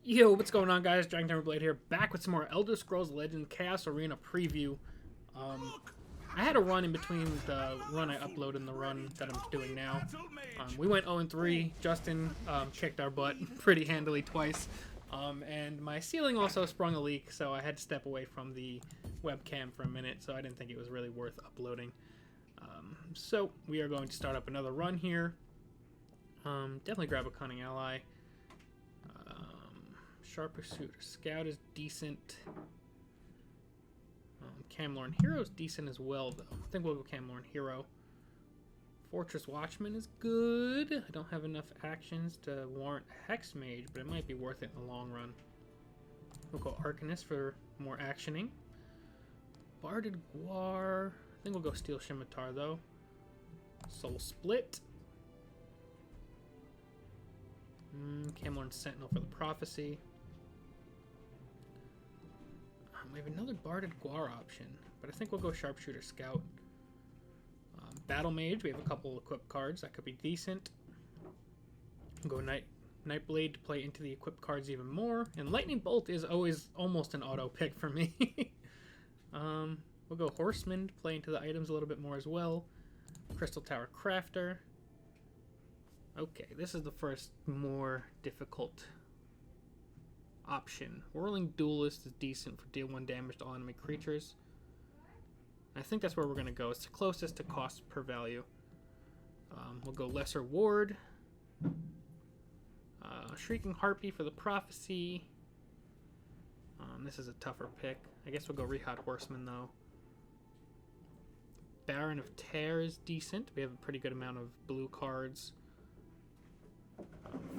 Yo, what's going on, guys? Dragon Tamer Blade here, back with some more Elder Scrolls Legend Chaos Arena preview. I had a run in between the run I uploaded and the run that I'm doing now. We went 0-3. Justin kicked our butt pretty handily twice. And my ceiling also sprung a leak, so I had to step away from the webcam for a minute, so I didn't think it was really worth uploading. So we are going to start up another run here. Definitely grab a Cunning Ally. Sharp Pursuit or Scout is decent. Camlorn Hero is decent as well, though. I think we'll go Camlorn Hero. Fortress Watchman is good. I don't have enough actions to warrant Hex Mage, but it might be worth it in the long run. We'll go Arcanist for more actioning. Barded Guar. I think we'll go Steel Scimitar, though. Soul Split. Camlorn Sentinel for the Prophecy. We have another Barded Guar option, but I think we'll go Sharpshooter Scout. Battlemage, we have a couple equipped cards that could be decent. We'll go Nightblade to play into the equipped cards even more. And Lightning Bolt is always almost an auto pick for me. We'll go Horseman to play into the items a little bit more as well. Crystal Tower Crafter. Okay, this is the first more difficult option. Whirling Duelist is decent for deal 1 damage to all enemy creatures. I think that's where we're going to go. It's the closest to cost per value. We'll go Lesser Ward. Shrieking Harpy for the Prophecy. This is a tougher pick. I guess we'll go Rehot Horseman, though. Baron of Tear is decent. We have a pretty good amount of blue cards.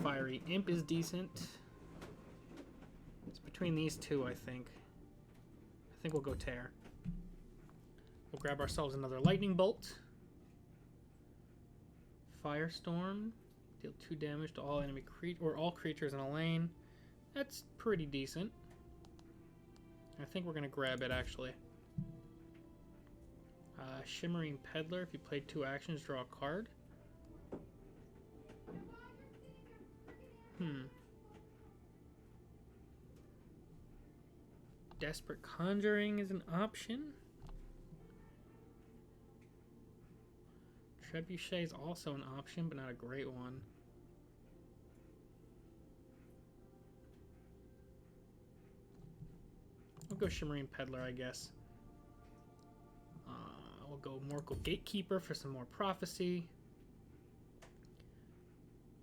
Fiery Imp is decent. It's between these two, I think. I think we'll go Tear. We'll grab ourselves another Lightning Bolt. Firestorm. Deal 2 damage to all enemy all creatures in a lane. That's pretty decent. I think we're going to grab it, actually. Shimmering Peddler. If you play 2 actions, draw a card. Desperate Conjuring is an option. Trebuchet is also an option, but not a great one. We'll go Shimmering Peddler, I guess. We'll go Morkel Gatekeeper for some more Prophecy.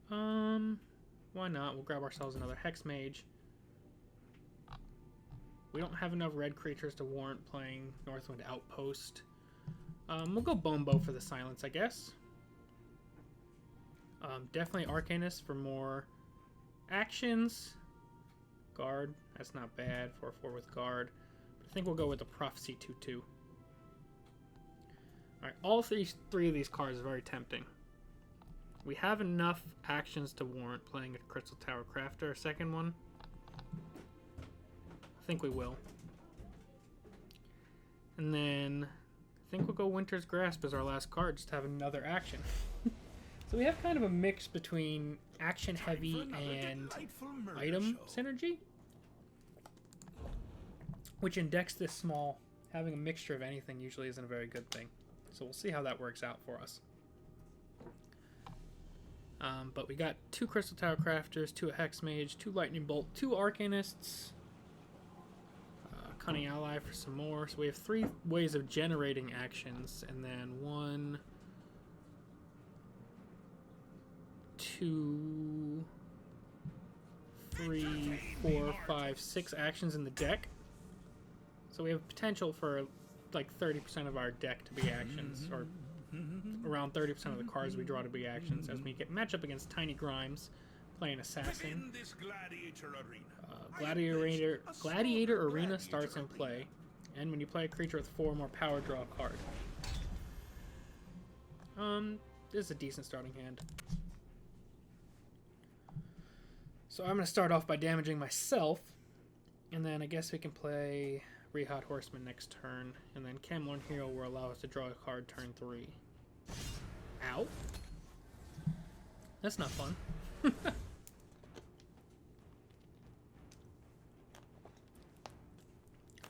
Why not? We'll grab ourselves another Hex Mage. We don't have enough red creatures to warrant playing Northwind Outpost. We'll go Bonebow for the silence, I guess. Definitely Arcanist for more actions. Guard, that's not bad. 4/4 with Guard. But I think we'll go with the Prophecy 2/2. Alright, all three of these cards are very tempting. We have enough actions to warrant playing a Crystal Tower Crafter, a second one. I think we will. And then I think we'll go Winter's Grasp as our last card, just to have another action. So we have kind of a mix between action heavy and item synergy. Which in decks this small, having a mixture of anything usually isn't a very good thing. So we'll see how that works out for us. But we got 2 Crystal Tower Crafters, 2 Hex Mage, 2 Lightning Bolt, 2 Arcanists. Cunning Ally for some more. So we have 3 ways of generating actions, and then 1, 2, 3, 4, 5, 6 actions in the deck. So we have potential for like 30% of our deck to be actions, or around 30% of the cards we draw to be actions, as we match up against Tiny Grimes, playing Assassin. Gladiator Arena starts in play, and when you play a creature with 4 or more power, draw a card. This is a decent starting hand. So I'm going to start off by damaging myself, and then I guess we can play Rehot Horseman next turn, and then Camlorn Hero will allow us to draw a card turn 3. Ow. That's not fun.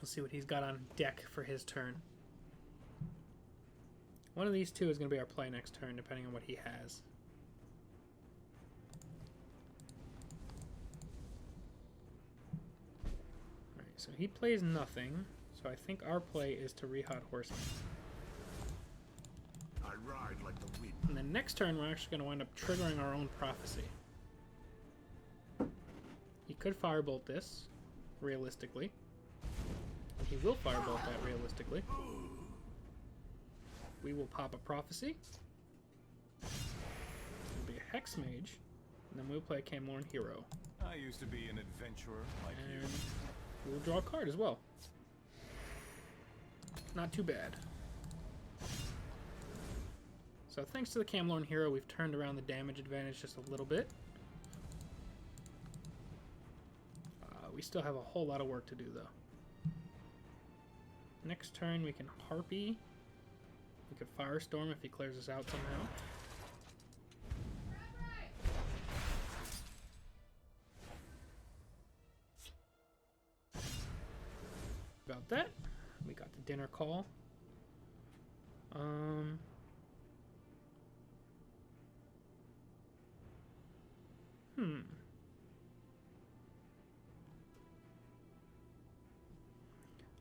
Let's see what he's got on deck for his turn. One of these two is going to be our play next turn, depending on what he has. Alright, so he plays nothing, so I think our play is to Rehot Horseman. I ride like the wind. And then next turn, we're actually going to wind up triggering our own prophecy. He could firebolt this, realistically. He will firebolt that realistically. We will pop a prophecy. It'll be a Hex Mage, and then we'll play a Camlorn Hero. I used to be an adventurer like And you. we'll draw a card as well. Not too bad. So thanks to the Camlorn Hero, we've turned around the damage advantage just a little bit. We still have a whole lot of work to do, though. Next turn, we can Harpy. We could Firestorm if he clears us out somehow. About that, we got the dinner call.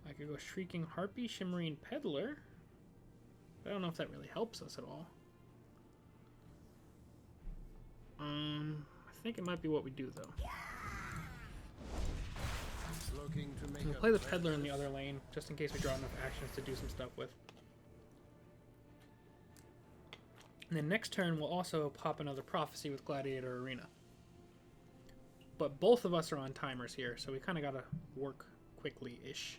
I could go Shrieking Harpy, Shimmering Peddler. I don't know if that really helps us at all. I think it might be what we do, though. We'll play the Peddler in the other lane, just in case we draw enough actions to do some stuff with. And then next turn, we'll also pop another Prophecy with Gladiator Arena. But both of us are on timers here, so we kind of got to work quickly-ish.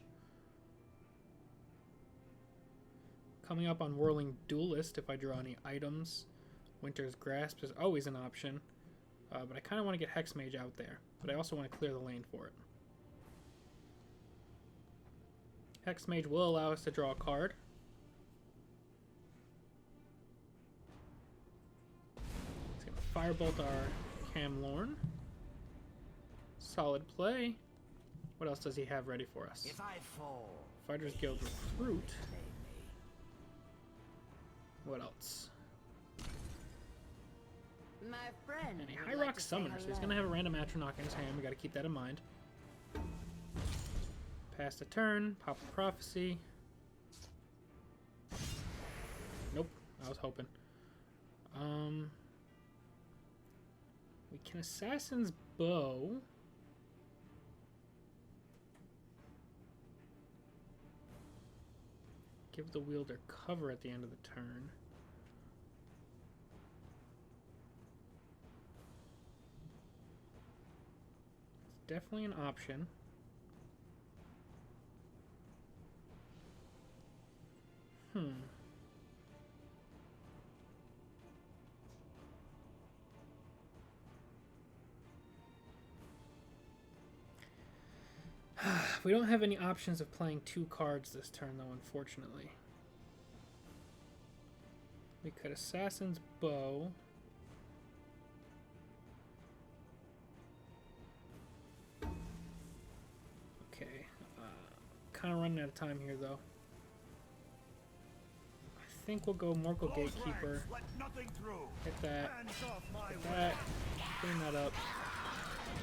Coming up on Whirling Duelist, if I draw any items, Winter's Grasp is always an option. But I kind of want to get Hex Mage out there. But I also want to clear the lane for it. Hex Mage will allow us to draw a card. It's going to Firebolt our Camlorn. Solid play. What else does he have ready for us? If I fall, Fighters Guild Recruit. What else? my friend. And a would High like Rock to say Summoner, so he's hello. going to have a random Atronach in his hand. We got to keep that in mind. Pass a turn, pop a Prophecy. Nope, I was hoping. We can Assassin's Bow. Give the wielder cover at the end of the turn. It's definitely an option. We don't have any options of playing two cards this turn, though, unfortunately. We could Assassin's Bow. Okay. Kind of running out of time here, though. I think we'll go Morkel Gatekeeper. Hit that. Hit that. Clean that up.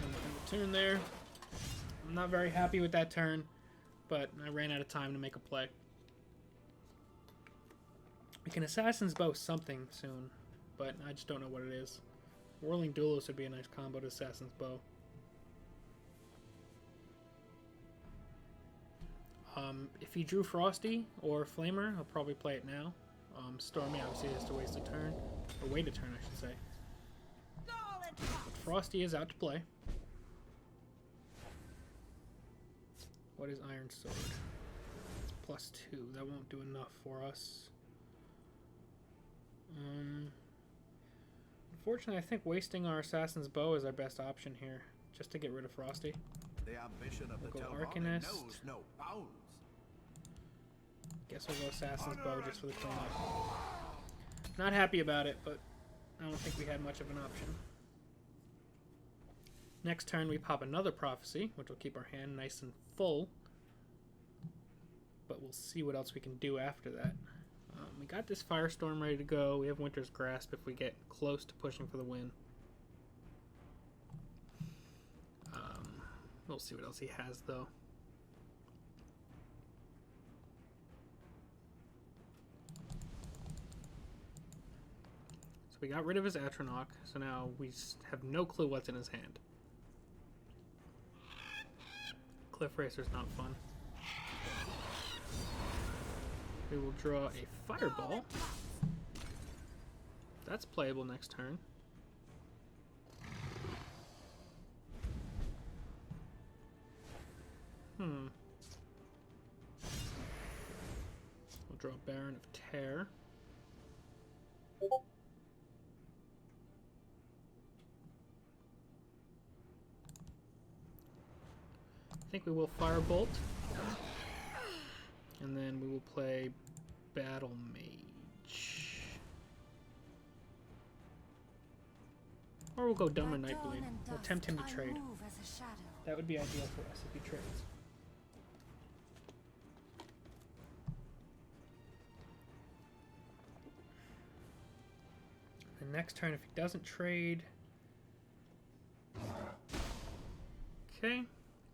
And the turn there. I'm not very happy with that turn, but I ran out of time to make a play. We can Assassin's Bow something soon, but I just don't know what it is. Whirling Duelist would be a nice combo to Assassin's Bow. If he drew Frosty or Flamer, I'll probably play it now. Stormy obviously has to waste a turn, or wait a turn, I should say. But Frosty is out to play. What is Iron Sword? It's +2. That won't do enough for us. Unfortunately, I think wasting our Assassin's Bow is our best option here, just to get rid of Frosty. The ambition of We'll the go Telvanni Arcanist. knows no bounds. Guess we'll go Assassin's Bow just for the cleanup. Not happy about it, but I don't think we had much of an option. Next turn, we pop another Prophecy, which will keep our hand nice and full. but we'll see what else we can do after that. We got this Firestorm ready to go. We have Winter's Grasp if we get close to pushing for the win. We'll see what else he has, though. So we got rid of his Atronach, so now we have no clue what's in his hand. Cliff Racer's not fun. We will draw a Fireball. That's playable next turn. We'll draw Baron of Tear. I think we will Firebolt. And then we will play Battlemage. Or we'll go Dumber Nightbleed. We'll tempt him to trade. That would be ideal for us if he trades. The next turn, if he doesn't trade... Okay.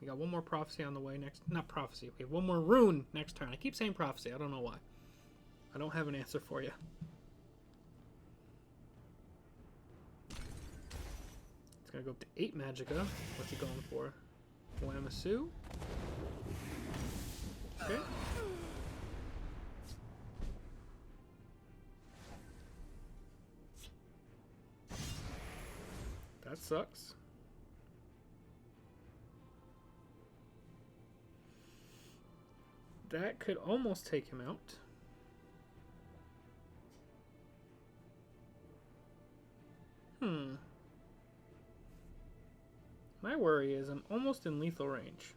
We got one more Prophecy on the way next... Not Prophecy. We have one more Rune next turn. I keep saying Prophecy. I don't know why. I don't have an answer for you. It's going to go up to 8 Magicka. What's he going for? Wamasu. Okay. That sucks. That could almost take him out. My worry is I'm almost in lethal range.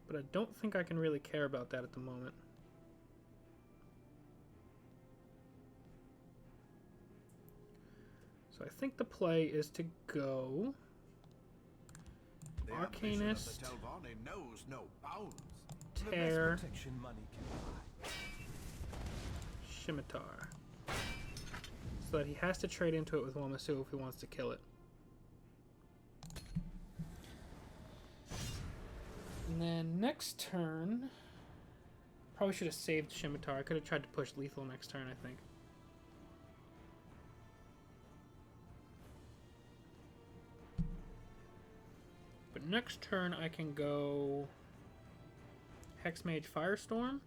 But I don't think I can really care about that at the moment. So I think the play is to go Arcanist, knows no bounds. Tear, Protection money can buy. Scimitar. So that he has to trade into it with Wamasu if he wants to kill it. And then next turn, probably should have saved Scimitar. I could have tried to push lethal next turn, I think. But next turn I can go Hexmage Firestorm.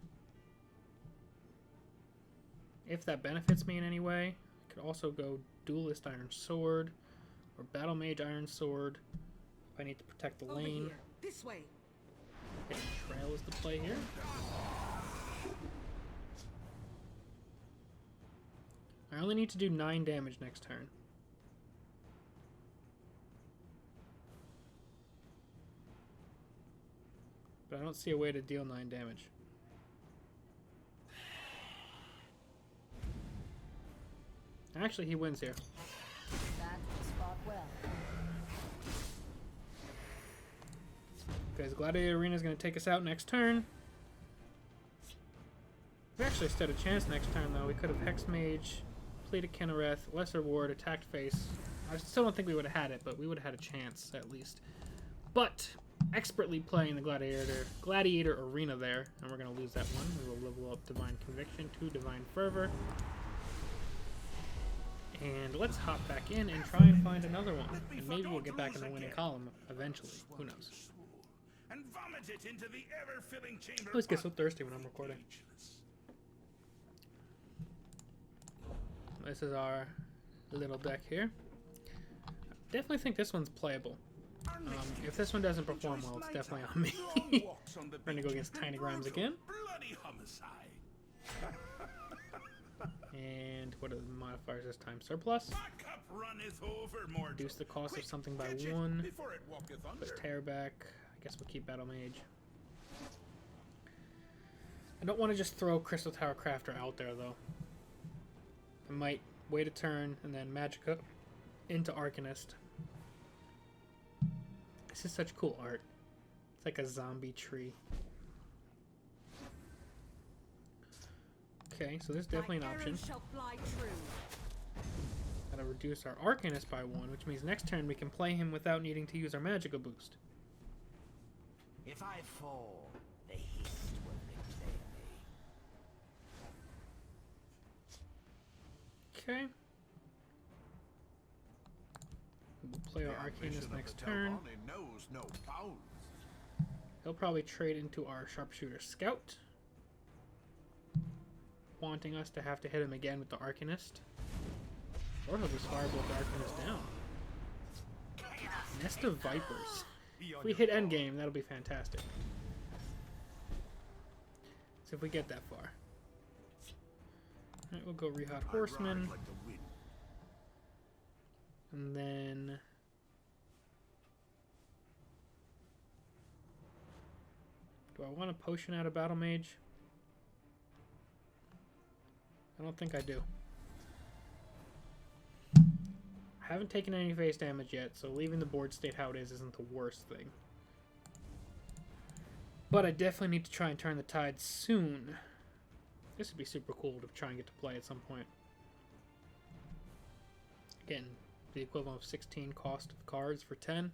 If that benefits me in any way. I could also go Duelist Iron Sword or Battlemage Iron Sword if I need to protect the lane. Here, this way. Okay, Trail is the play here. I only need to do 9 damage next turn. But I don't see a way to deal 9 damage. Actually, he wins here. That was fought well. Because Gladiator Arena is going to take us out next turn. We actually stood a chance next turn, though. We could have Hexmage, Pleaded Kinnereth, Lesser Ward, attacked face. I still don't think we would have had it, but we would have had a chance, at least. But expertly playing the Gladiator Arena there, and we're going to lose that one. We will level up Divine Conviction to Divine Fervor. And let's hop back in and try and find another one. And maybe we'll get back in the winning column eventually. Who knows? And vomit it into the ever-filling chamber. I always get so thirsty when I'm recording. This is our little deck here. Definitely think this one's playable. If this one doesn't perform well, it's definitely on me. We're gonna go against Tiny Grimes again. Bloody homicide. And what are the modifiers this time? Surplus. Reduce the cost of something by 1. Push Tear back. I guess we'll keep Battlemage. I don't want to just throw Crystal Tower Crafter out there, though. I might wait a turn and then Magicka into Arcanist. This is such cool art. It's like a zombie tree. Okay, so this is definitely an My option. arrows shall fly true. Gotta reduce our Arcanist by 1, which means next turn we can play him without needing to use our Magical boost. If I fall, the haste will reclaim me. Okay. We'll play our Arcanist next turn. knows no bounds. He'll probably trade into our Sharpshooter Scout, wanting us to have to hit him again with the Arcanist. Or he'll just Firebolt the Arcanist down. Nest of Vipers. If we hit endgame, that'll be fantastic. See if we get that far. Alright, we'll go Rehot Horseman. Like the wind. And then... do I want to potion out a Battlemage? I don't think I do. I haven't taken any face damage yet, so leaving the board state how it is isn't the worst thing. But I definitely need to try and turn the tide soon. This would be super cool to try and get to play at some point. Again, the equivalent of 16 cost of cards for 10.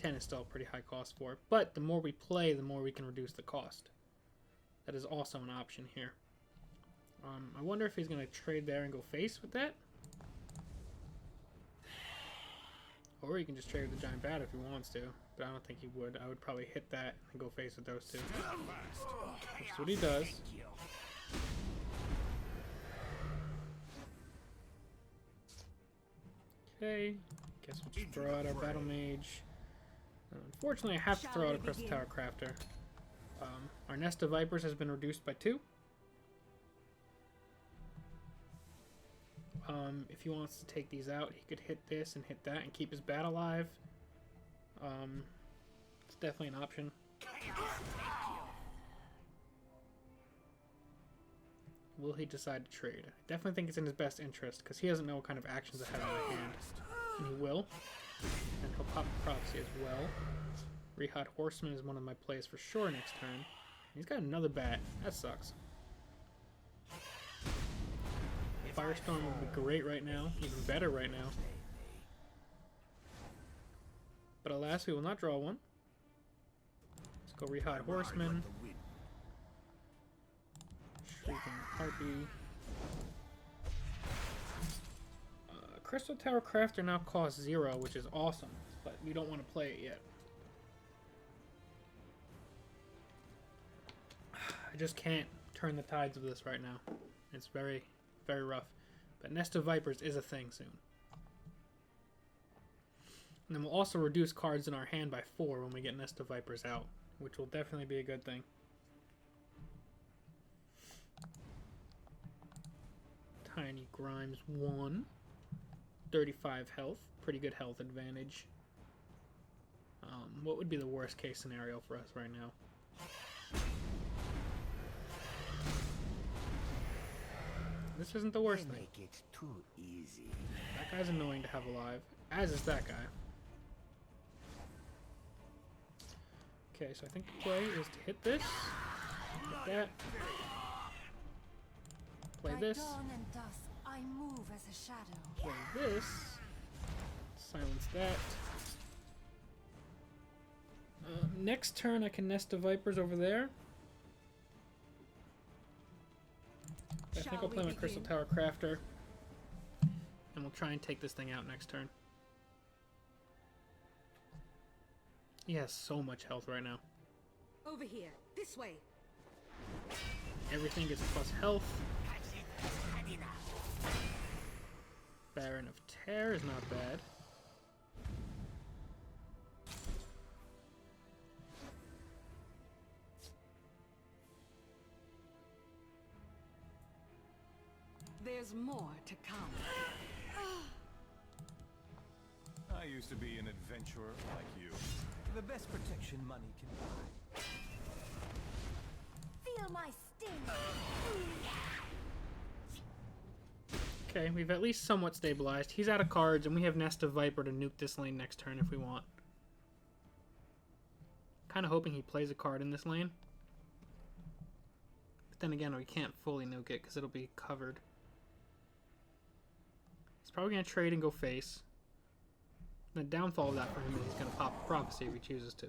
10 is still a pretty high cost for it, but the more we play, the more we can reduce the cost. That is also an option here. I wonder if he's going to trade there and go face with that. Or he can just trade with the Giant Bat if he wants to, but I don't think he would. I would probably hit that and go face with those two. That's what he does. Okay, guess we'll just throw out our Battlemage. Unfortunately, I have to throw out a Crystal Tower Crafter. Our Nest of Vipers has been reduced by 2. If he wants to take these out, he could hit this and hit that and keep his bat alive. It's definitely an option. Will he decide to trade? I definitely think it's in his best interest because he doesn't know what kind of actions I have in my hand. And he will. And he'll pop Prophecy as well. Rehot Horseman is one of my plays for sure next turn. He's got another bat. That sucks. Firestorm would be great right now. Even better right now. But alas, we will not draw one. Let's go Rehot Horseman. Shrieking Harpy. Crystal Tower Crafter now costs 0, which is awesome, but we don't want to play it yet. I just can't turn the tides of this right now. It's very, very rough. But Nest of Vipers is a thing soon. And then we'll also reduce cards in our hand by 4 when we get Nest of Vipers out, which will definitely be a good thing. Tiny Grimes 1. 35 health. Pretty good health advantage. What would be the worst case scenario for us right now? This isn't the worst thing. Make it too easy. That guy's annoying to have alive, as is that guy. Okay, so I think the play is to hit this, hit that, play this, Dawn and dusk, I move as a shadow. play this, silence that. Next turn I can Nest of Vipers over there. I think I'll play my Crystal Tower Crafter. And we'll try and take this thing out next turn. He has so much health right now. Over here, this way. Everything gets plus health. Baron of Tear is not bad. There's more to come. I used to be an adventurer like you. The best protection money can buy. Feel my sting. Okay, we've at least somewhat stabilized. He's out of cards, and we have Nest of Viper to nuke this lane next turn if we want. Kind of hoping he plays a card in this lane. But then again, we can't fully nuke it because it'll be covered. He's probably going to trade and go face. The downfall of that for him is he's going to pop Prophecy if he chooses to.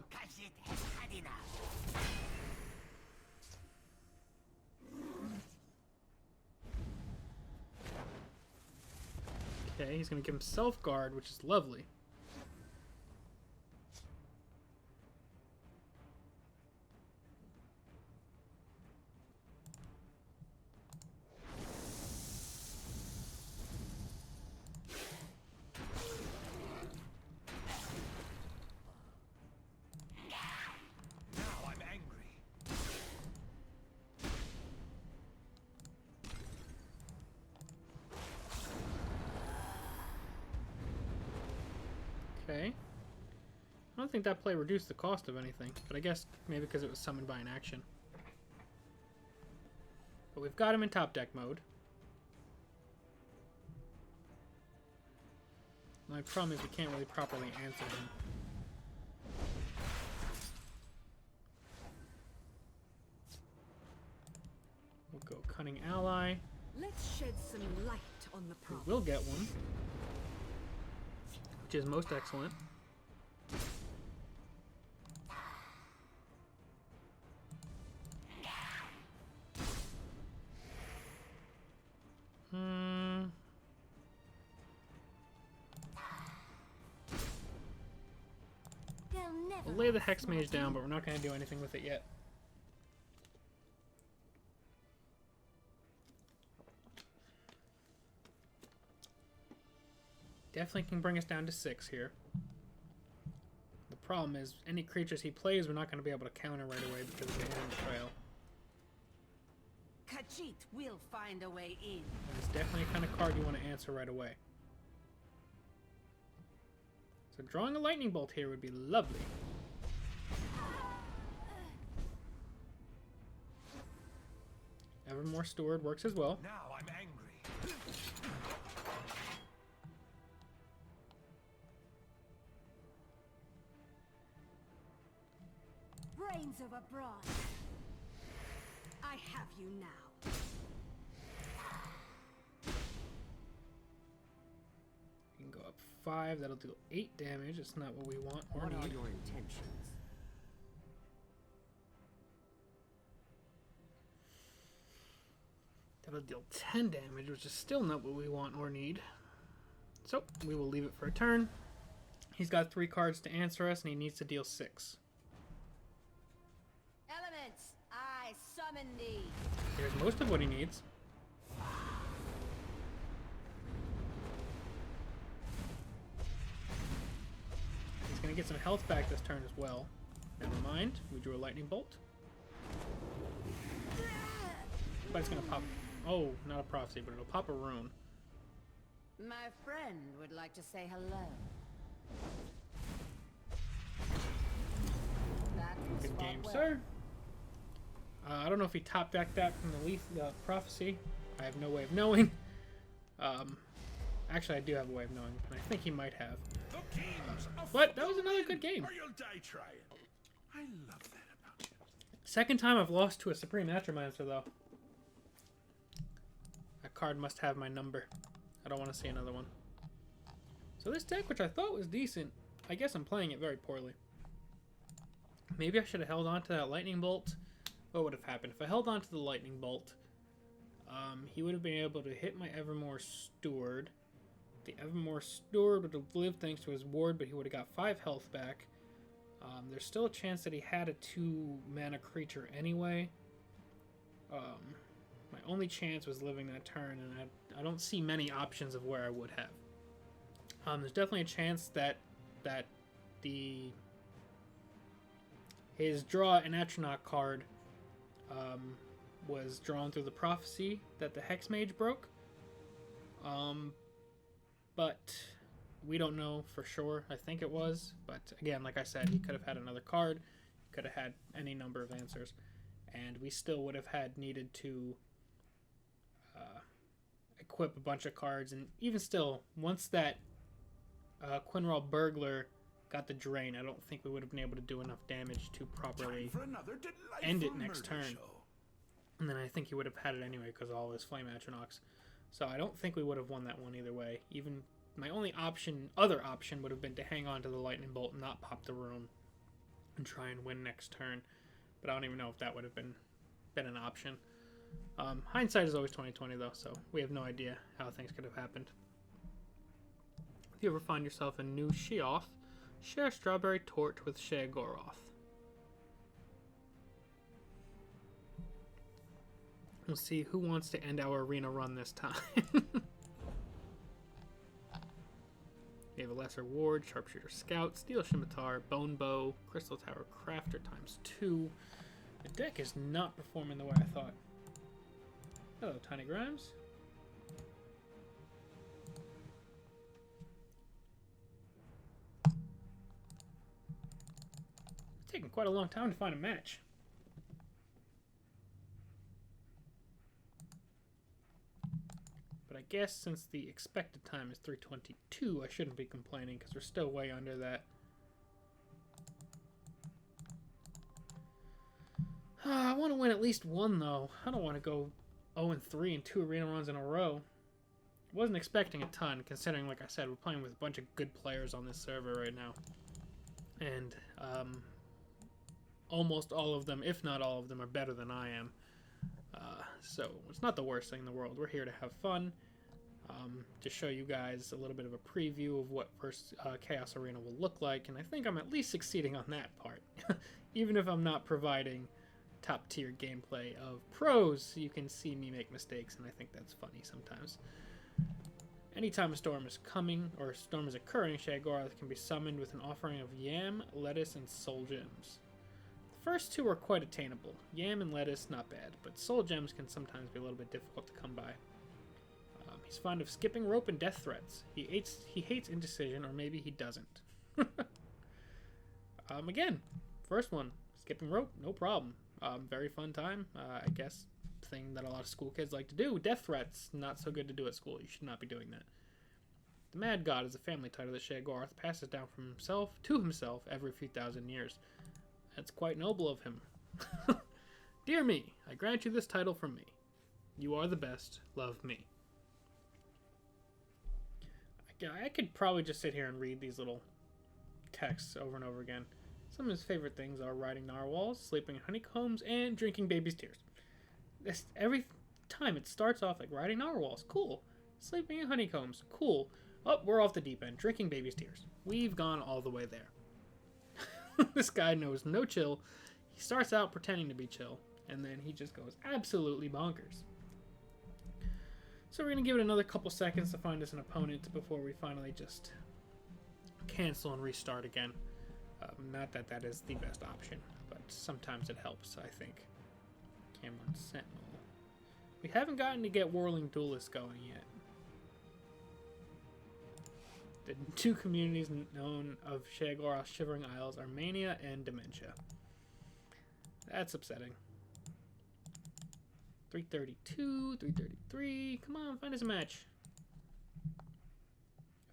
Okay, he's going to give himself guard, which is lovely. Okay. I don't think that play reduced the cost of anything, but I guess maybe because it was summoned by an action. But we've got him in top deck mode. My problem is we can't really properly answer him. We'll go Cunning Ally. Let's shed some light on the We problem. will get one, which is most excellent. We'll lay the Hex Mage down, but we're not going to do anything with it yet. Definitely can bring us down to 6 here. The problem is, any creatures he plays, we're not going to be able to counter right away because of the Hand Betrayal. Khajiit will find a way in. And it's definitely a kind of card you want to answer right away. So drawing a Lightning Bolt here would be lovely. Evermore Steward works as well. Now I'm angry. Brains of a brawn. I have you now. You can go up 5, that'll do 8 damage. It's not what we want or What are need. your intentions? That'll deal 10 damage, which is still not what we want or need. So, we will leave it for a turn. He's got 3 cards to answer us, and he needs to deal 6. Elements, I summon thee. Here's most of what he needs. He's going to get some health back this turn as well. Never mind, we drew a Lightning Bolt. But it's going to pop... Oh, not a Prophecy, but it'll pop a Rune. My friend would like to say hello. That was Good fought game, well. sir. I don't know if he top decked that from the Prophecy. I have no way of knowing. Actually, I do have a way of knowing, and I think he might have. The kings of But that was another good game. Or you'll die trying. I love that about you. Second time I've lost to a Supreme Atromancer, though. That card must have my number. I don't want to see another one. So this deck, which I thought was decent, I guess I'm playing it very poorly. Maybe I should have held on to that Lightning Bolt. What would have happened? If I held on to the Lightning Bolt, he would have been able to hit my Evermore Steward. The Evermore Steward would have lived thanks to his ward, but he would have got 5 health back. There's still a chance that he had a 2-mana creature anyway. My only chance was living that turn, and I don't see many options of where I would have. There's definitely a chance that his draw an Atronach card was drawn through the Prophecy that the Hex Mage broke. But we don't know for sure. I think it was. But again, like I said, he could have had another card. He could have had any number of answers. And we still would have needed to equip a bunch of cards. And even still, once that Quinral Burglar got the Drain, I don't think we would have been able to do enough damage to properly For another end it delightful next murder turn. show. And then I think he would have had it anyway because of all his Flame Atronachs. So I don't think we would have won that one either way. Even my only other option would have been to hang on to the Lightning Bolt and not pop the rune and try and win next turn. But I don't even know if that would have been an option. Hindsight is always 20/20 though, so we have no idea how things could have happened. If you ever find yourself a new Sheoth, share Strawberry Torch with Sheogorath. We'll see who wants to end our arena run this time. We have a Lesser Ward, Sharpshooter Scout, Steel Scimitar, Bone Bow, Crystal Tower Crafter ×2. The deck is not performing the way I thought. Hello, Tiny Grimes. It's taking quite a long time to find a match. But I guess since the expected time is 3:22, I shouldn't be complaining because we're still way under that. I want to win at least one though. I don't want to go 0-3 in 2 arena runs in a row. Wasn't expecting a ton, considering, like I said, we're playing with a bunch of good players on this server right now. And almost all of them, if not all of them, are better than I am. So it's not the worst thing in the world. We're here to have fun, to show you guys a little bit of a preview of what first Chaos Arena will look like, and I think I'm at least succeeding on that part. Even if I'm not providing top tier gameplay of pros, you can see me make mistakes, and I think that's funny sometimes. Anytime a storm is coming, or a storm is occurring, Sheogorath can be summoned with an offering of yam, lettuce, and soul gems. The first two are quite attainable. Yam and lettuce, not bad, but soul gems can sometimes be a little bit difficult to come by. He's fond of skipping rope and death threats. He hates indecision, or maybe he doesn't. Again, first one, skipping rope, no problem. Very fun time, I guess. Thing that a lot of school kids like to do. Death threats, not so good to do at school. You should not be doing that. The Mad God is a family title that Sheogorath passes down from himself to himself every few thousand years. That's quite noble of him. Dear me, I grant you this title from me. You are the best. Love me. I could probably just sit here and read these little texts over and over again. Some of his favorite things are riding narwhals, sleeping in honeycombs, and drinking baby's tears. Every time it starts off like riding narwhals, cool. Sleeping in honeycombs, cool. Oh, we're off the deep end, drinking baby's tears. We've gone all the way there. This guy knows no chill. He starts out pretending to be chill, and then he just goes absolutely bonkers. So we're going to give it another couple seconds to find us an opponent before we finally just cancel and restart again. Not that that is the best option, but sometimes it helps, I think. Cameron Sentinel. We haven't gotten to get Whirling Duelist going yet. The two communities known of Sheogorath's Shivering Isles are Mania and Dementia. That's upsetting. 332, 333. Come on, find us a match.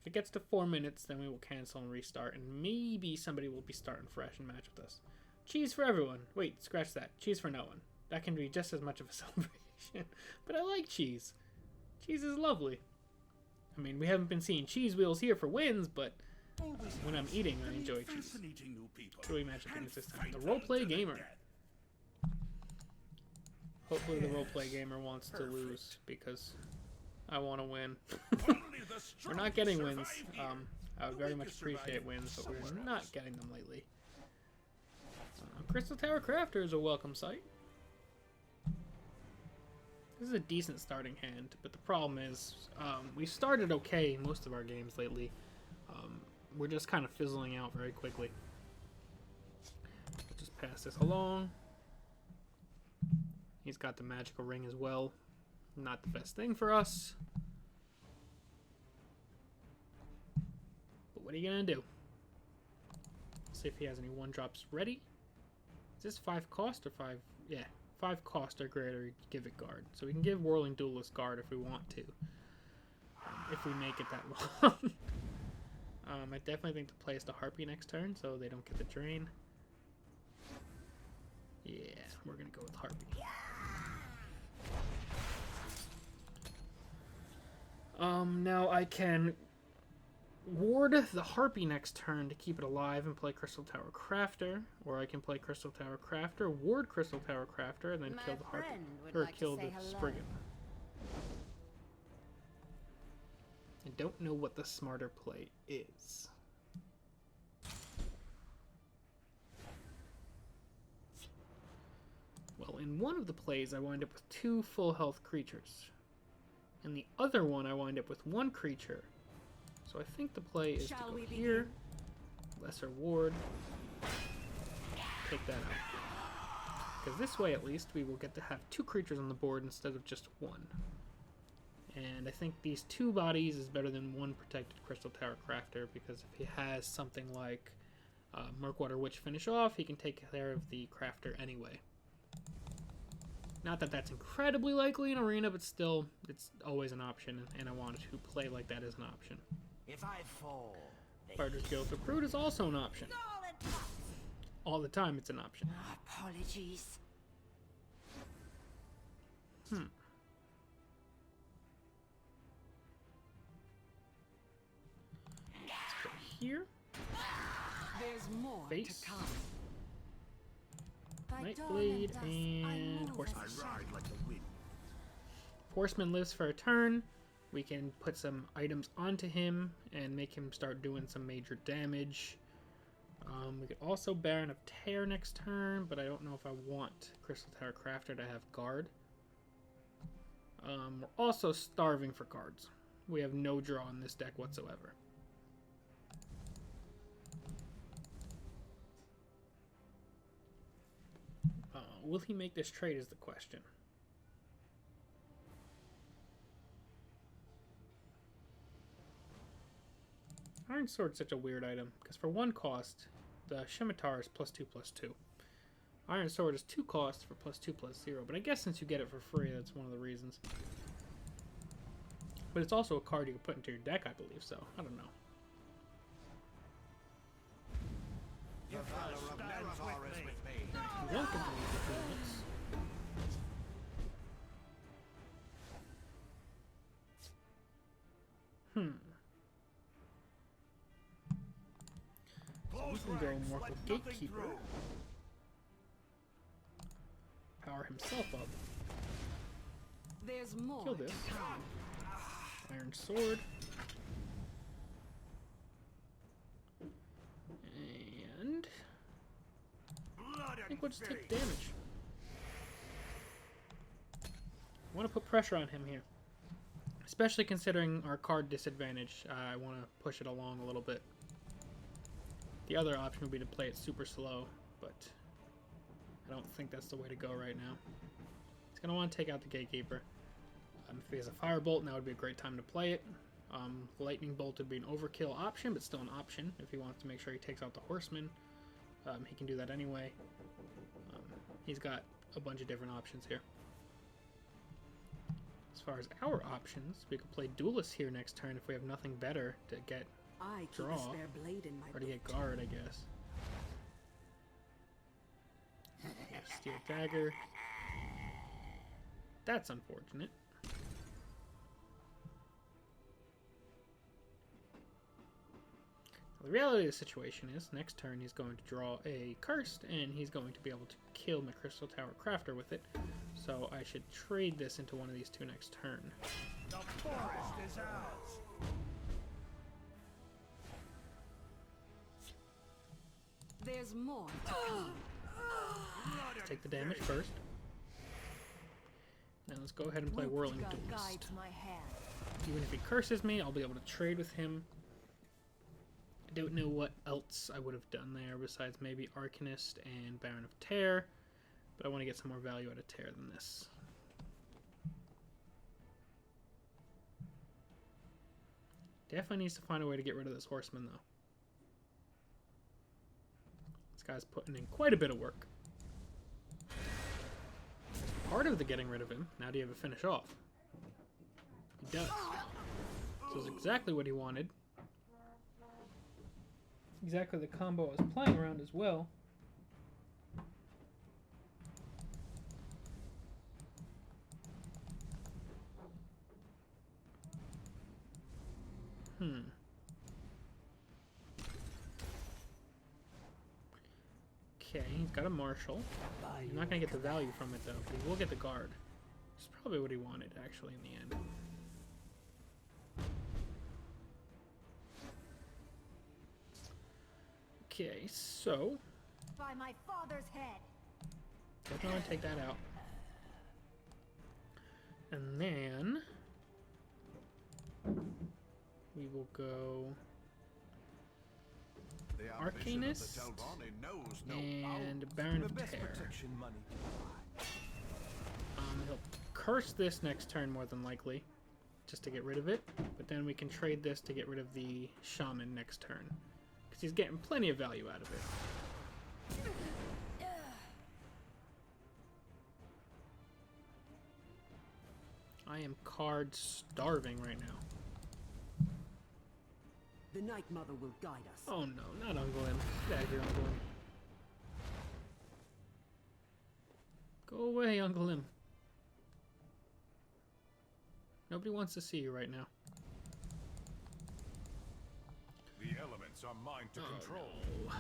If it gets to 4 minutes, then we will cancel and restart, and maybe somebody will be starting fresh and match with us. Cheese for everyone. Wait, scratch that. Cheese for no one. That can be just as much of a celebration. But I like cheese. Cheese is lovely. I mean, we haven't been seeing cheese wheels here for wins, but when I'm eating, I enjoy cheese. What do we match up against this time? The Roleplay Gamer. Hopefully the Roleplay Gamer wants to lose, because I want to win. We're not getting wins. I would very much appreciate wins, but we're not getting them lately. Crystal Tower Crafter is a welcome sight. This is a decent starting hand, but the problem is we started okay in most of our games lately. We're just kind of fizzling out very quickly. Let's just pass this along. He's got the magical ring as well. Not the best thing for us. But what are you going to do? See if he has any 1-drops ready. Is this 5 cost or 5? Yeah, 5 cost or greater, give it guard. So we can give Whirling Duelist guard if we want to. If we make it that long. I definitely think the play is to Harpy next turn, so they don't get the drain. Yeah, we're going to go with Harpy. Now I can ward the Harpy next turn to keep it alive and play Crystal Tower Crafter, or I can play Crystal Tower Crafter, ward Crystal Tower Crafter, and then kill the Harpy, or kill the Spriggan. I don't know what the smarter play is. Well, in one of the plays, I wind up with 2 full health creatures. In the other one, I wind up with 1 creature. So I think the play is to go here, lesser ward, take that out. Because this way, at least, we will get to have 2 creatures on the board instead of just 1. And I think these 2 bodies is better than 1 protected Crystal Tower Crafter, because if he has something like Murkwater Witch finish off, he can take care of the Crafter anyway. Not that that's incredibly likely in Arena, but still, it's always an option, and I wanted to play like that as an option. If I fall, Fighter's Guild of Brood is also an option. All the time it's an option. Apologies. Let's go here. There's more Face. to come. By dawn Nightblade dusk, I and know Horseman. the Ride like the wind. Horseman lives for a turn. We can put some items onto him and make him start doing some major damage. We could also Baron of Tear next turn, but I don't know if I want Crystal Tower Crafter to have guard. We're also starving for cards. We have no draw in this deck whatsoever. Will he make this trade is the question. Iron Sword's such a weird item, because for 1 cost, the Scimitar is +2/+2. Iron Sword is 2 costs for +2/+0, but I guess since you get it for free, that's one of the reasons. But it's also a card you can put into your deck, I believe, so I don't know. the valor of Nerevar is with me. Welcome to the performance. We can go Mortal Gatekeeper. Power himself up. There's more Kill this. to come. Iron Sword. And I think we'll just take damage. I want to put pressure on him here. Especially considering our card disadvantage. I want to push it along a little bit. The other option would be to play it super slow, but I don't think that's the way to go right now. He's going to want to take out the Gatekeeper. If he has a Firebolt, now would be a great time to play it. Lightning Bolt would be an overkill option, but still an option if he wants to make sure he takes out the Horseman. He can do that anyway. He's got a bunch of different options here. As far as our options, we could play Duelist here next turn if we have nothing better to get I keep draw, a spare blade in my or to get belt. guard, I guess. Steel Dagger. That's unfortunate. The reality of the situation is, next turn he's going to draw a Cursed, and he's going to be able to kill my Crystal Tower Crafter with it. So I should trade this into one of these 2 next turn. The forest is ours. There's more to come. Let's take the damage first. Now let's go ahead and play Whirling Wuthgar Duelist. guides my hand. Even if he curses me, I'll be able to trade with him. I don't know what else I would have done there besides maybe Arcanist and Baron of Tear, but I want to get some more value out of Tear than this. Definitely needs to find a way to get rid of this Horseman, though. This guy's putting in quite a bit of work. Part of the getting rid of him, now do you have a finish off? He does. So it's exactly what he wanted. Exactly the combo I was playing around as well. Okay, he's got a marshal. You're not gonna get the value from it though, but he will get the guard. Which is probably what he wanted, actually, in the end. Okay, so By my father's head. definitely want to take that out. And then we will go The ambition of the Arcanist Telbani knows no and bounds. Baron The of best Terror. protection money can buy. He'll curse this next turn more than likely, just to get rid of it. But then we can trade this to get rid of the Shaman next turn, because he's getting plenty of value out of it. I am card starving right now. The Night Mother will guide us. Oh no, not Uncle M. Get out of here, Uncle M. Go away, Uncle M. Nobody wants to see you right now. The elements are mine to control. No.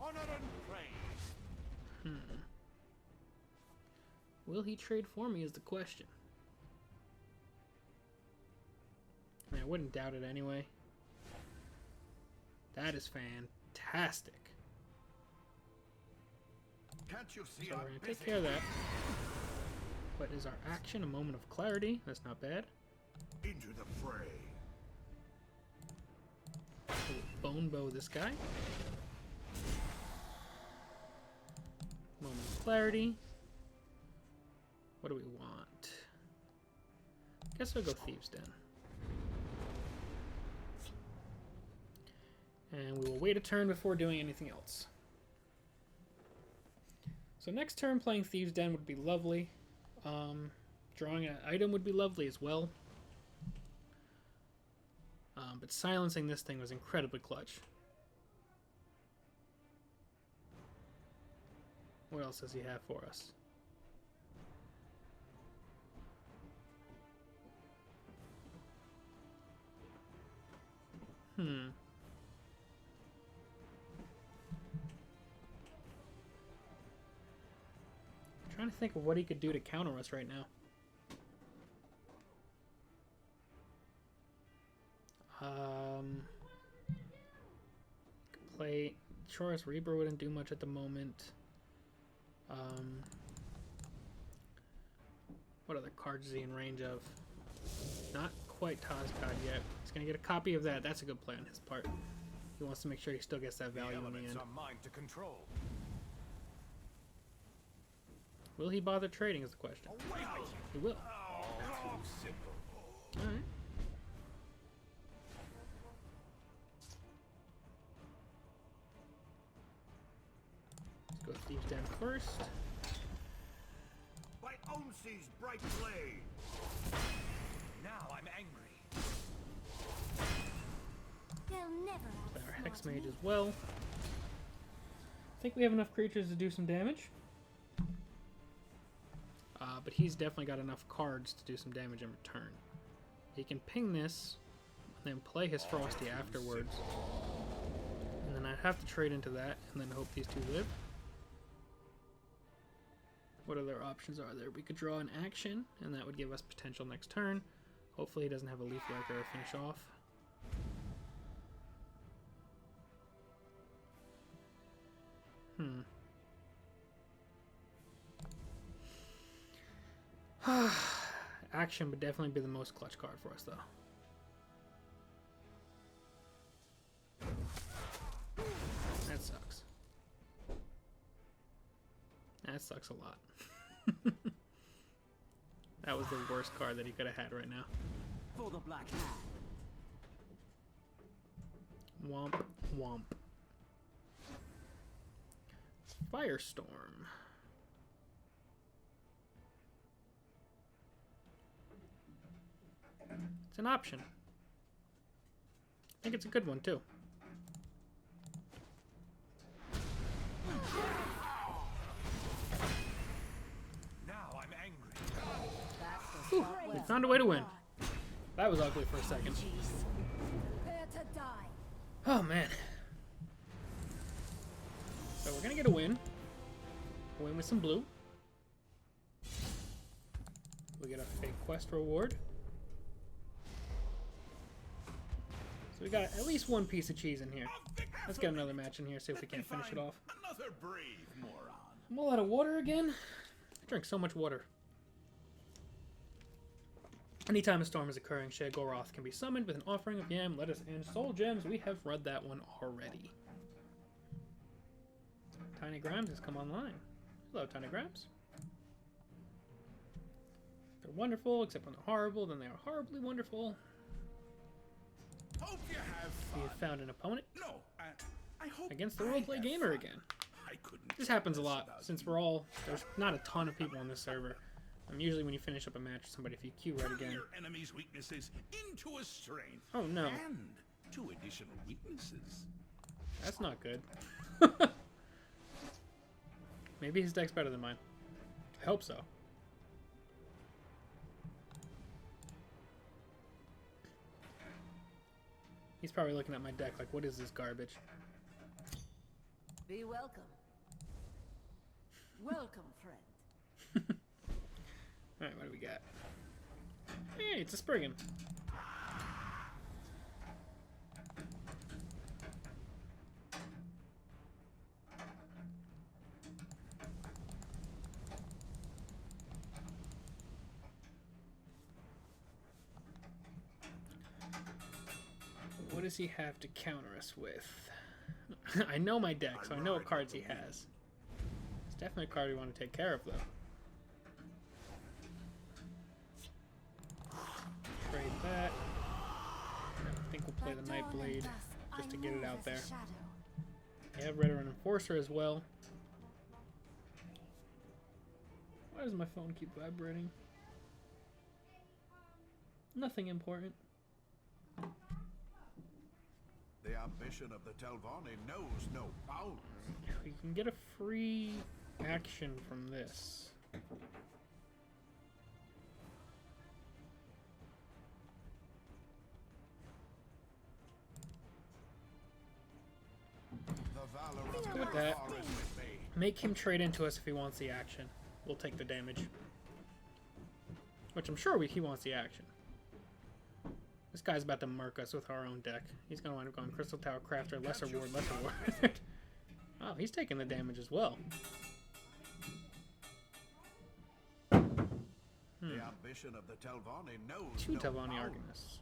Honor and praise. Will he trade for me is the question. I mean, I wouldn't doubt it anyway. That is fantastic. Can't you see So I'm we're going to busy? take care of that. What is our action? A moment of clarity. That's not bad. Into the fray. We'll bone bow this guy. Moment of clarity. What do we want? Guess I'll go Thieves' Den. And we will wait a turn before doing anything else. So next turn playing Thieves' Den would be lovely. Drawing an item would be lovely as well. But silencing this thing was incredibly clutch. What else does he have for us? Trying to think of what he could do to counter us right now. Could play Chorus Reaper wouldn't do much at the moment. What other cards is he in range of? Not quite Tazcod yet. He's gonna get a copy of that. That's a good play on his part. He wants to make sure he still gets that The value in the elements end. are mine to control. Will he bother trading is the question. He will. All too simple. Alright. Let's go Thieves' Den first. By Onsi's bright blade. Now I'm angry. They'll never Play our Hex outsmart me. Mage as well. I think we have enough creatures to do some damage. But he's definitely got enough cards to do some damage in return. He can ping this, and then play his Frosty afterwards. And then I'd have to trade into that, and then hope these two live. What other options are there? We could draw an action, and that would give us potential next turn. Hopefully he doesn't have a Leaf Raker to finish off. Action would definitely be the most clutch card for us, though. That sucks. That sucks a lot. That was the worst card that he could have had right now. For the Black Hand. Womp, womp. Firestorm. It's an option. I think it's a good one, too. Now I'm angry. Found a way to win. That was ugly for a second. Prepare to die. Oh man. So we're gonna get a win. A win with some blue. We get a fake quest reward. So we got at least one piece of cheese in here. Let's get another match in here, see if we can't finish it off. Another brave moron. I'm all out of water again. I drink so much water. Anytime a storm is occurring, Shagoroth can be summoned with an offering of yam, lettuce, and soul gems. We have read that one already. Tiny Grimes has come online. Hello, Tiny Grimes. They're wonderful, except when they're horrible, then they are horribly wonderful. Hope you have We fun. have found an opponent No, I hope against the I roleplay have gamer fun. again. I couldn't. This care happens a less lot, about since you. there's not a ton of people on this server. Usually when you finish up a match with somebody, if you queue right Turn again. your enemy's weaknesses into a strength. Oh no, And two additional weaknesses. that's not good. Maybe his deck's better than mine. I hope so. He's probably looking at my deck like, what is this garbage? Be welcome. Welcome, friend. Alright, what do we got? Hey, it's a Spriggan. What does he have to counter us with? I know my deck, so I know what cards he has. It's definitely a card we want to take care of, though. Trade that. I think we'll play the Nightblade just to get it out there. We have Red Run Enforcer as well. Why does my phone keep vibrating? Nothing important. The ambition of the Telvanni knows no bounds. We can get a free action from this. The valor of go with that. Telvanni is with me. Make him trade into us if he wants the action. We'll take the damage. Which I'm sure he wants the action. This guy's about to murk us with our own deck. He's going to wind up going Crystal Tower Crafter, Lesser Ward, Lesser Ward. Oh, he's taking the damage as well. The ambition of the Telvanni knows Two no Telvanni bounds. Argonists.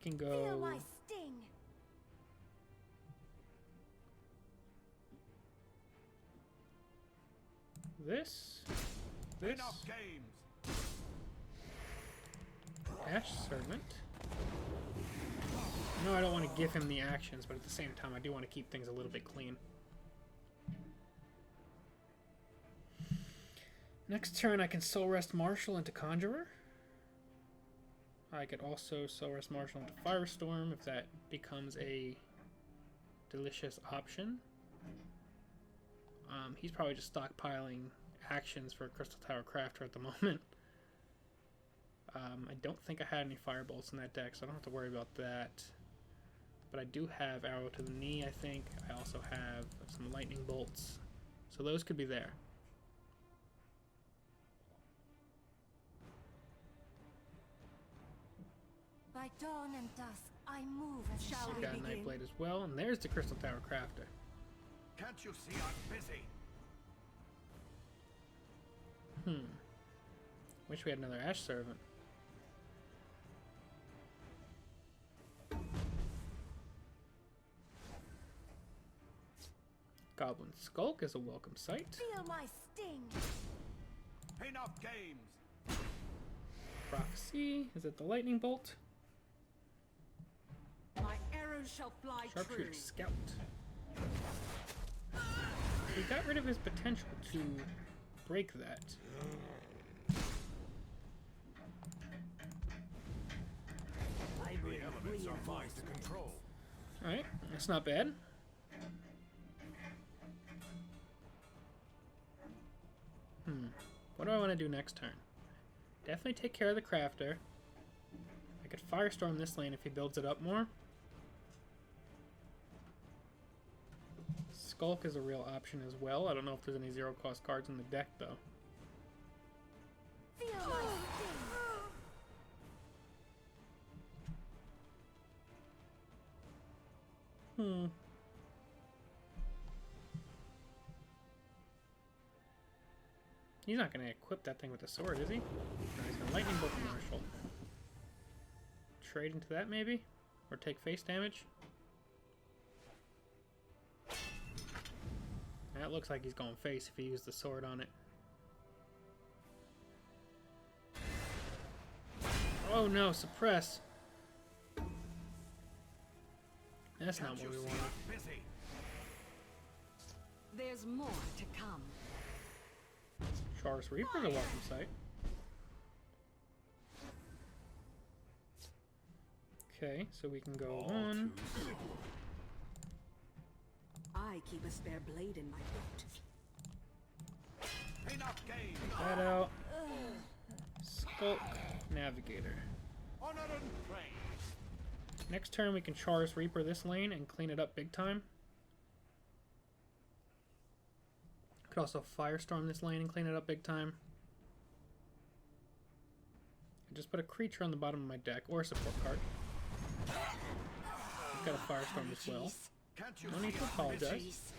We can Feel go my sting. this, Enough games. Ash Servant. No, I don't want to give him the actions, but at the same time, I do want to keep things a little bit clean. Next turn, I can Soul Rest Marshal into Conjurer. I could also Soul Rest Marshal into Firestorm if that becomes a delicious option. He's probably just stockpiling actions for Crystal Tower Crafter at the moment. I don't think I had any Firebolts in that deck, so I don't have to worry about that. But I do have Arrow to the Knee, I think. I also have some Lightning Bolts. So those could be there. By dawn and dusk, I move as shall We we got a begin? Nightblade as well, and there's the Crystal Tower Crafter. Can't you see I'm busy? Wish we had another Ash Servant. Goblin Skulk is a welcome sight. Feel my sting. Enough games. Prophecy, is it the Lightning Bolt? My arrows shall fly true. Sharpshooter Scout. He got rid of his potential to break that. The elements are mine to control. Alright, that's not bad. What do I want to do next turn? Definitely take care of the crafter. I could firestorm this lane if he builds it up more. Skulk is a real option as well. I don't know if there's any zero cost cards in the deck though. Feel my sting. He's not going to equip that thing with a sword, is he? No, he's going to lightning bolt the Marshal. Trade into that maybe? Or take face damage? That looks like he's going face if he used the sword on it. Oh no, suppress! That's not what we wanted. There's more to come. Char's Reaper's a welcome sight. Okay, so we can go on. I keep a spare blade in my boot. Enough game. That out. Skulk, Navigator. Honor and praise. Next turn we can Char's Reaper this lane and clean it up big time. Could also Firestorm this lane and clean it up big time. And just put a creature on the bottom of my deck or a support card. I've got a Firestorm as well. No need to apologize.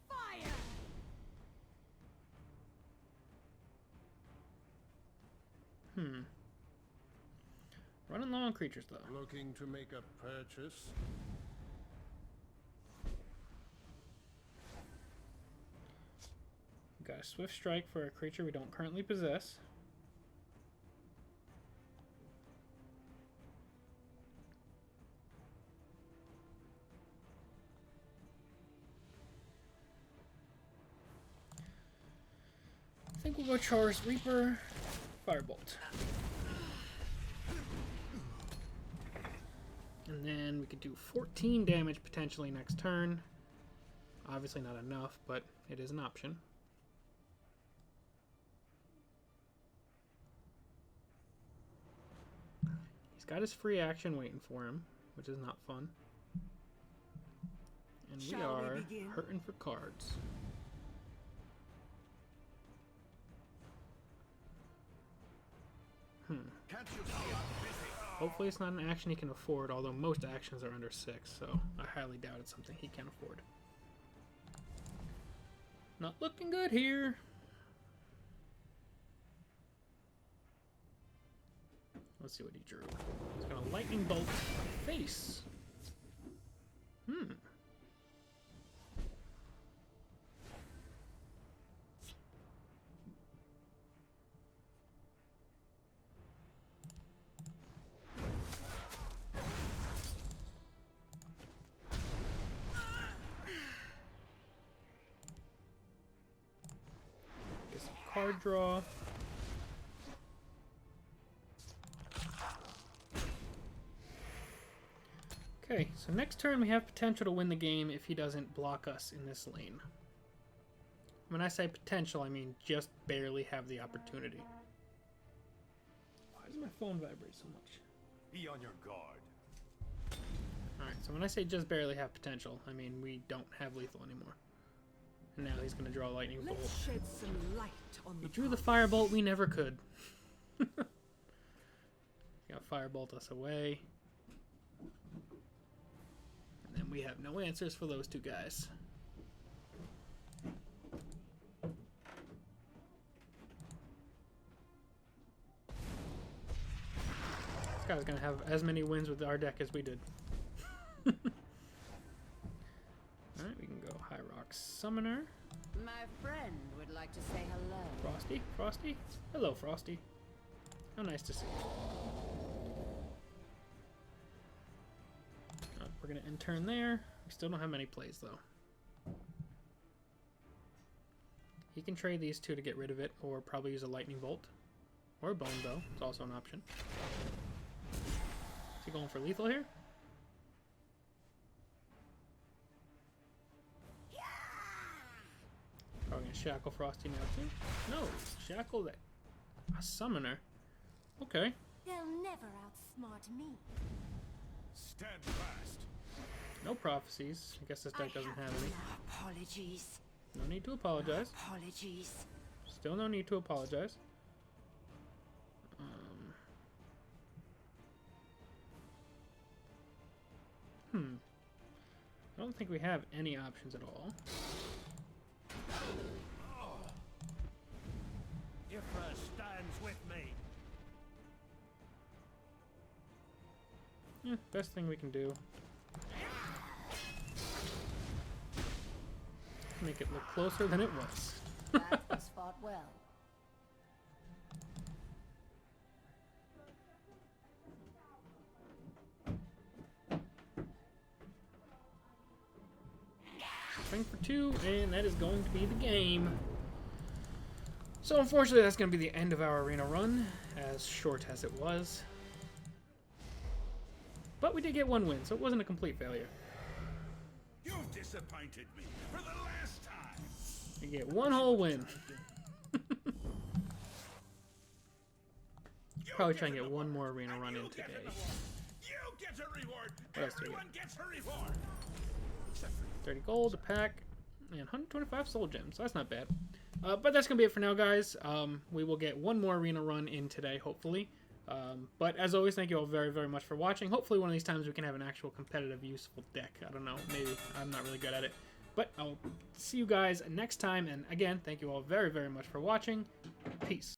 Fire! Running low on creatures though. Looking to make a purchase? Got a Swift Strike for a creature we don't currently possess. I think we'll go Char's Reaper, Firebolt. And then we could do 14 damage potentially next turn. Obviously not enough, but it is an option. He's got his free action waiting for him, which is not fun. And we are hurting for cards. Can't you see I'm busy? Hopefully it's not an action he can afford, although most actions are under 6, so I highly doubt it's something he can afford. Not looking good here. Let's see what he drew. He's gonna lightning bolt face. Get some card draw. Okay, so next turn we have potential to win the game if he doesn't block us in this lane. When I say potential, I mean just barely have the opportunity. Why does my phone vibrate so much? Be on your guard. Alright, so when I say just barely have potential, I mean we don't have lethal anymore. And now he's going to draw a lightning bolt. Let's shed some light on We the drew the firebolt we never could. Got firebolt us away. And then we have no answers for those two guys. This guy's gonna have as many wins with our deck as we did. Alright, we can go High Rock Summoner. My friend would like to say hello. Frosty? Frosty? Hello, Frosty. How nice to see you. We're going to end turn there. We still don't have many plays, though. He can trade these two to get rid of it, or probably use a Lightning Bolt. Or a Bone Bow. It's also an option. Is he going for lethal here? Probably going Shackle Frosty now too. No, Shackle that a summoner. Okay. They'll never outsmart me. Stand fast. No prophecies. I guess this deck doesn't have any. Apologies. No need to apologize. Apologies. Still no need to apologize. I don't think we have any options at all. Ifra stands with me. Yeah, best thing we can do. Make it look closer than it was. That was fought well. Swing for 2, and that is going to be the game. So unfortunately, that's going to be the end of our arena run, as short as it was. But we did get 1 win, so it wasn't a complete failure. You've disappointed me for the last time. We get 1 whole win. Probably try and get 1 more arena run in today. You get a reward. What else do we Everyone get? gets a reward. 30 gold, a pack, and 125 soul gems. So that's not bad. But that's going to be it for now, guys. We will get 1 more arena run in today, hopefully. But as always, thank you all very, very much for watching. Hopefully one of these times we can have an actual competitive, useful deck. I don't know. Maybe. I'm not really good at it. But I'll see you guys next time. And again, thank you all very, very much for watching. Peace.